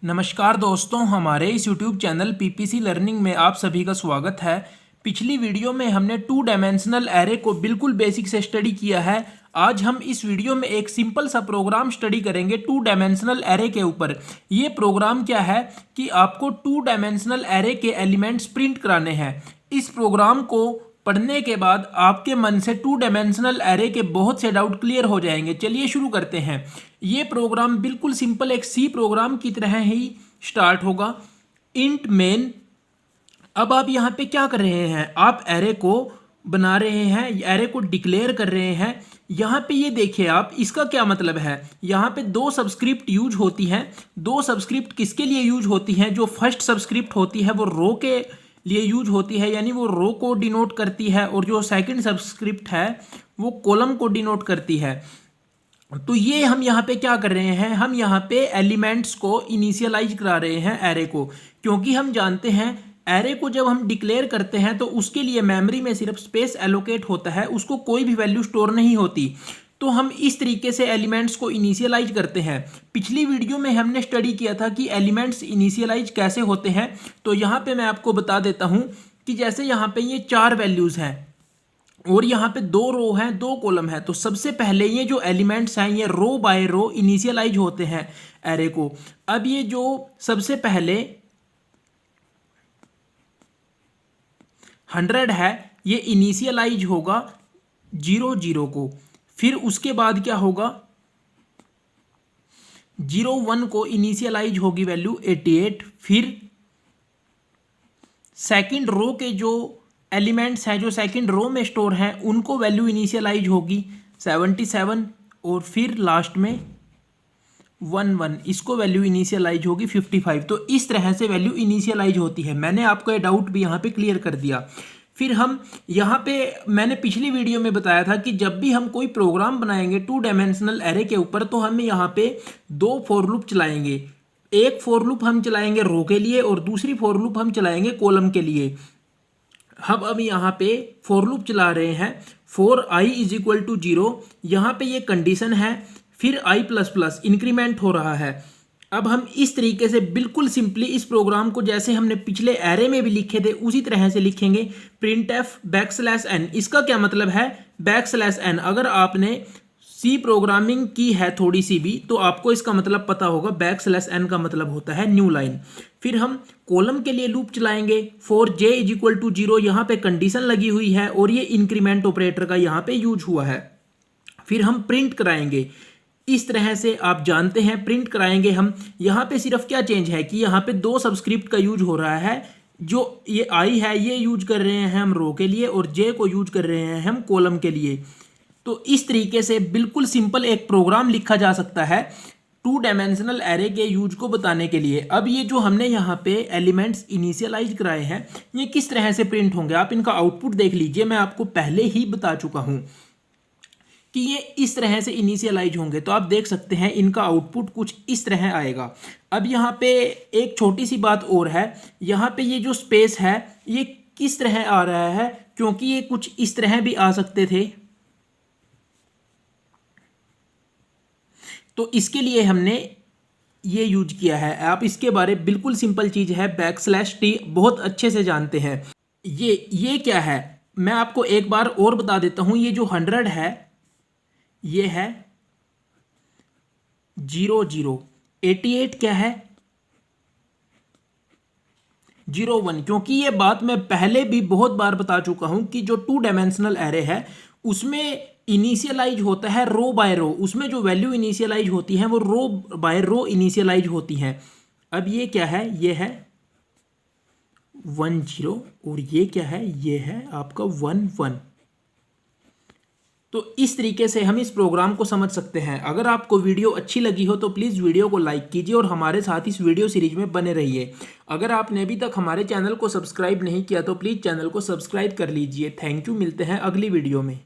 नमस्कार दोस्तों, हमारे इस YouTube चैनल पीपीसी लर्निंग में आप सभी का स्वागत है। पिछली वीडियो में हमने 2 डायमेंशनल एरे को बिल्कुल बेसिक से स्टडी किया है। आज हम इस वीडियो में एक सिंपल सा प्रोग्राम स्टडी करेंगे 2 डायमेंशनल एरे के ऊपर। ये प्रोग्राम क्या है कि आपको 2 डायमेंशनल एरे के एलिमेंट्स प्रिंट कराने हैं। इस प्रोग्राम को पढ़ने के बाद आपके मन से 2 डायमेंशनल एरे के बहुत से डाउट क्लियर हो जाएंगे। चलिए शुरू करते हैं। ये प्रोग्राम बिल्कुल सिंपल एक सी प्रोग्राम की तरह ही स्टार्ट होगा। Int main. अब आप यहाँ पे क्या कर रहे हैं, आप एरे को बना रहे हैं, एरे को डिक्लेयर कर रहे हैं। यहाँ पे ये देखिए आप, इसका क्या मतलब है, यहाँ पे 2 सबस्क्रिप्ट यूज होती हैं। 2 सबस्क्रिप्ट किसके लिए यूज होती हैं? जो फर्स्ट सबस्क्रिप्ट होती है वो रो के लिए यूज होती है, यानी वो रो को डिनोट करती है, और जो सेकंड सबस्क्रिप्ट है वो कॉलम को डिनोट करती है। तो ये हम यहाँ पे क्या कर रहे हैं, हम यहाँ पे एलिमेंट्स को इनिशियलाइज करा रहे हैं एरे को, क्योंकि हम जानते हैं एरे को जब हम डिक्लेयर करते हैं तो उसके लिए मेमोरी में सिर्फ स्पेस एलोकेट होता है, उसको कोई भी वैल्यू स्टोर नहीं होती। तो हम इस तरीके से एलिमेंट्स को इनिशियलाइज करते हैं। पिछली वीडियो में हमने स्टडी किया था कि एलिमेंट्स इनिशियलाइज कैसे होते हैं। तो यहाँ पे मैं आपको बता देता हूँ कि जैसे यहाँ पे ये 4 वैल्यूज़ हैं और यहाँ पे 2 रो हैं, 2 कॉलम है। तो सबसे पहले ये जो एलिमेंट्स हैं ये रो बाय रो इनिशियलाइज होते हैं एरे को। अब ये जो सबसे पहले 100 है ये इनिशियलाइज होगा 0 0 को, फिर उसके बाद क्या होगा 0 1 को इनिशियलाइज होगी वैल्यू 88, फिर सेकंड रो के जो एलिमेंट्स हैं जो सेकंड रो में स्टोर हैं उनको वैल्यू इनिशियलाइज होगी 77, और फिर लास्ट में 1 1 इसको वैल्यू इनिशियलाइज होगी 55। तो इस तरह से वैल्यू इनिशियलाइज होती है। मैंने आपको ये डाउट भी यहाँ पे क्लियर कर दिया। फिर हम यहाँ पे मैंने पिछली वीडियो में बताया था कि जब भी हम कोई प्रोग्राम बनाएंगे 2 डायमेंशनल एरे के ऊपर तो हम यहाँ पे 2 फॉर लूप चलाएंगे। एक फॉर लूप हम चलाएंगे रो के लिए और दूसरी फॉर लूप हम चलाएंगे कॉलम के लिए। हम अब यहाँ पे फॉर लूप चला रहे हैं for i is equal to 0। यहाँ पे ये कंडीशन है, फिर i प्लस प्लस इंक्रीमेंट हो रहा है। अब हम इस तरीके से बिल्कुल सिंपली इस प्रोग्राम को जैसे हमने पिछले एरे में भी लिखे थे उसी तरह से लिखेंगे। प्रिंट एफ बैकस्लैश n, इसका क्या मतलब है बैकस्लैश n। अगर आपने सी प्रोग्रामिंग की है थोड़ी सी भी तो आपको इसका मतलब पता होगा। बैकस्लैश n का मतलब होता है न्यू लाइन। फिर हम कॉलम के लिए लूप चलाएंगे for j is equal to 0। यहाँ पे कंडीशन लगी हुई है और ये इंक्रीमेंट ऑपरेटर का यहाँ पे यूज हुआ है। फिर हम प्रिंट कराएंगे इस तरह से, आप जानते हैं प्रिंट कराएंगे हम। यहाँ पे सिर्फ क्या चेंज है कि यहाँ पे 2 सबस्क्रिप्ट का यूज हो रहा है। जो ये i है ये यूज कर रहे हैं हम रो के लिए और j को यूज कर रहे हैं हम कॉलम के लिए। तो इस तरीके से बिल्कुल सिंपल एक प्रोग्राम लिखा जा सकता है 2 डायमेंशनल एरे के यूज को बताने के लिए। अब ये जो हमने यहाँ पे एलिमेंट्स इनिशियलाइज कराए हैं ये किस तरह से प्रिंट होंगे, आप इनका आउटपुट देख लीजिए। मैं आपको पहले ही बता चुका हूँ कि ये इस तरह से इनिशियलाइज होंगे। तो आप देख सकते हैं इनका आउटपुट कुछ इस तरह आएगा। अब यहाँ पे एक छोटी सी बात और है, यहाँ पे ये जो स्पेस है ये किस तरह आ रहा है, क्योंकि ये कुछ इस तरह भी आ सकते थे। तो इसके लिए हमने ये यूज किया है। आप इसके बारे बिल्कुल सिंपल चीज़ है, बैकस्लैश t बहुत अच्छे से जानते हैं। ये क्या है मैं आपको एक बार और बता देता हूँ। ये जो 100 है ये है 0 0। 88 क्या है 0 1, क्योंकि ये बात मैं पहले भी बहुत बार बता चुका हूं कि जो 2 डायमेंशनल एरे है उसमें इनिशियलाइज होता है रो बाय रो। उसमें जो वैल्यू इनिशियलाइज होती है वो रो बाय रो इनिशियलाइज होती हैं। अब ये क्या है, ये है 1 0 और ये क्या है, ये है आपका 1 1। तो इस तरीके से हम इस प्रोग्राम को समझ सकते हैं। अगर आपको वीडियो अच्छी लगी हो तो प्लीज़ वीडियो को लाइक कीजिए और हमारे साथ इस वीडियो सीरीज में बने रहिए। अगर आपने अभी तक हमारे चैनल को सब्सक्राइब नहीं किया तो प्लीज़ चैनल को सब्सक्राइब कर लीजिए। थैंक यू, मिलते हैं अगली वीडियो में।